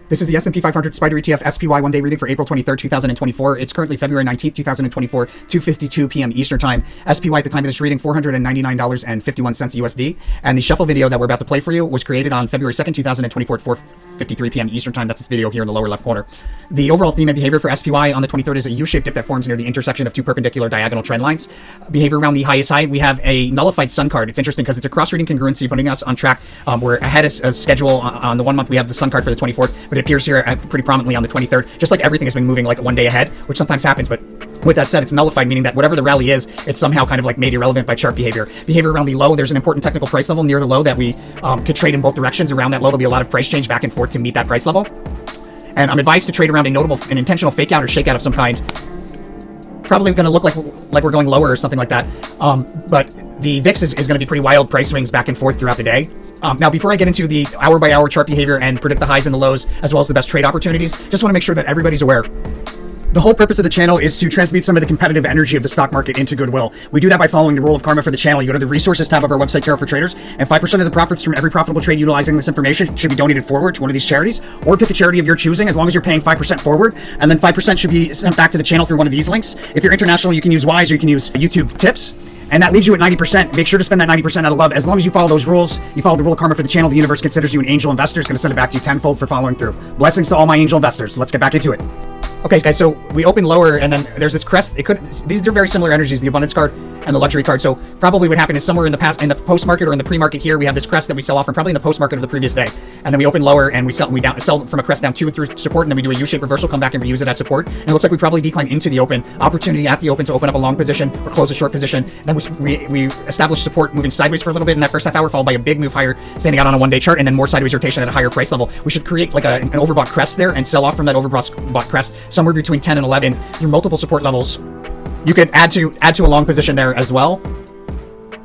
This is the S&P 500 Spider ETF SPY one-day reading for April 23rd, 2024. It's currently February 19th, 2024, 2:52 p.m. Eastern Time. SPY at the time of this reading, $499.51 USD. And the shuffle video that we're about to play for you was created on February 2nd, 2024 at 4:53 p.m. Eastern Time. That's this video here in the lower left corner. The overall theme and behavior for SPY on the 23rd is a U-shaped dip that forms near the intersection of two perpendicular diagonal trend lines. Behavior around the highest high, we have a nullified sun card. It's interesting because it's a cross-reading congruency, putting us on track. We're ahead of schedule on the 1 month. We have the sun card for the 24th, but it appears here pretty prominently on the 23rd, just like everything has been moving like one day ahead, which sometimes happens. But with that said, it's nullified, meaning that whatever the rally is, it's somehow kind of like made irrelevant by chart behavior. Behavior around the low, there's an important technical price level near the low that we could trade in both directions. Around that low, there'll be a lot of price change back and forth to meet that price level. And I'm advised to trade around an intentional fake out or shakeout of some kind. Probably going to look like we're going lower or something like that. But the VIX is going to be pretty wild price swings back and forth throughout the day. Now, before I get into the hour-by-hour chart behavior and predict the highs and the lows, as well as the best trade opportunities, just want to make sure that everybody's aware. The whole purpose of the channel is to transmute some of the competitive energy of the stock market into goodwill. We do that by following the rule of karma for the channel. You go to the resources tab of our website, Tarot for Traders, and 5% of the profits from every profitable trade utilizing this information should be donated forward to one of these charities, or pick a charity of your choosing as long as you're paying 5% forward, and then 5% should be sent back to the channel through one of these links. If you're international, you can use Wise or you can use YouTube Tips. And that leaves you at 90%. Make sure to spend that 90% out of love. As long as you follow those rules, you follow the rule of karma for the channel, the universe considers you an angel investor. It's going to send it back to you tenfold for following through. Blessings to all my angel investors. Let's get back into it. Okay, guys, so we open lower, and then there's this crest. These are very similar energies, the abundance card and the luxury card. So probably what happened is somewhere in the post-market or in the pre-market here, we have this crest that we sell off from probably in the post-market of the previous day. And then we open lower and we sell from a crest down to and through support, and then we do a U-shaped reversal, come back and reuse it as support. And it looks like we probably decline into the open. Opportunity at the open to open up a long position or close a short position. Then we establish support moving sideways for a little bit in that first half hour, followed by a big move higher, standing out on a one-day chart, and then more sideways rotation at a higher price level. We should create like an overbought crest there and sell off from that overbought crest somewhere between 10 and 11 through multiple support levels. You could add to a long position there as well.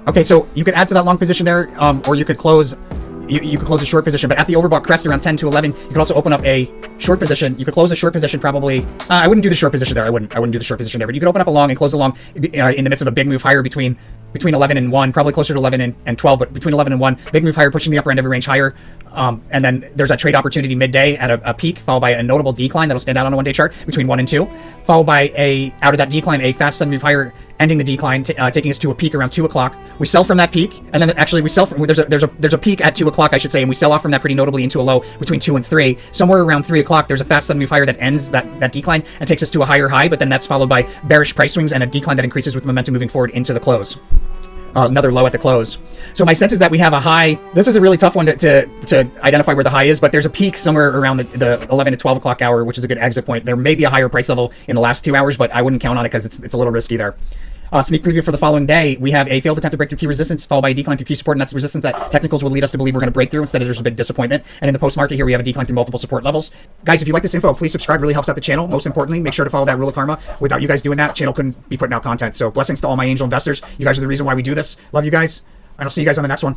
Okay, so you could add to that long position there, or you could close. You could close a short position, but at the overbought crest around 10 to 11, you could also open up a short position. You could close a short position probably. I wouldn't do the short position there. I wouldn't do the short position there, but you could open up a long and close a long in the midst of a big move higher between 11 and 1, probably closer to 11 and 12, but between 11 and 1, big move higher, pushing the upper end of a range higher. And then there's a trade opportunity midday at a peak, followed by a notable decline that'll stand out on a one-day chart between 1 and 2, followed by out of that decline, a fast sudden move higher, ending the decline, taking us to a peak around 2 o'clock. We sell from that peak, and then actually we sell from, there's a peak at 2 o'clock, I should say, and we sell off from that pretty notably into a low between 2 and 3. Somewhere around 3 o'clock, there's a fast sudden move higher that ends that decline and takes us to a higher high, but then that's followed by bearish price swings and a decline that increases with momentum moving forward into the close. Another low at the close. So my sense is that we have a high. This is a really tough one to identify where the high is, but there's a peak somewhere around the 11 to 12 o'clock hour, which is a good exit point. There may be a higher price level in the last 2 hours, but I wouldn't count on it because it's a little risky there. Sneak preview for the following day, we have a failed attempt to break through key resistance, followed by a decline through key support, and that's resistance that technicals will lead us to believe we're going to break through. Instead, there's a big disappointment. And in the post-market here, we have a decline through multiple support levels. Guys, if you like this info, please subscribe. Really helps out the channel. Most importantly, make sure to follow that rule of karma. Without you guys doing that, channel couldn't be putting out content. So blessings to all my angel investors. You guys are the reason why we do this. Love you guys, and I'll see you guys on the next one.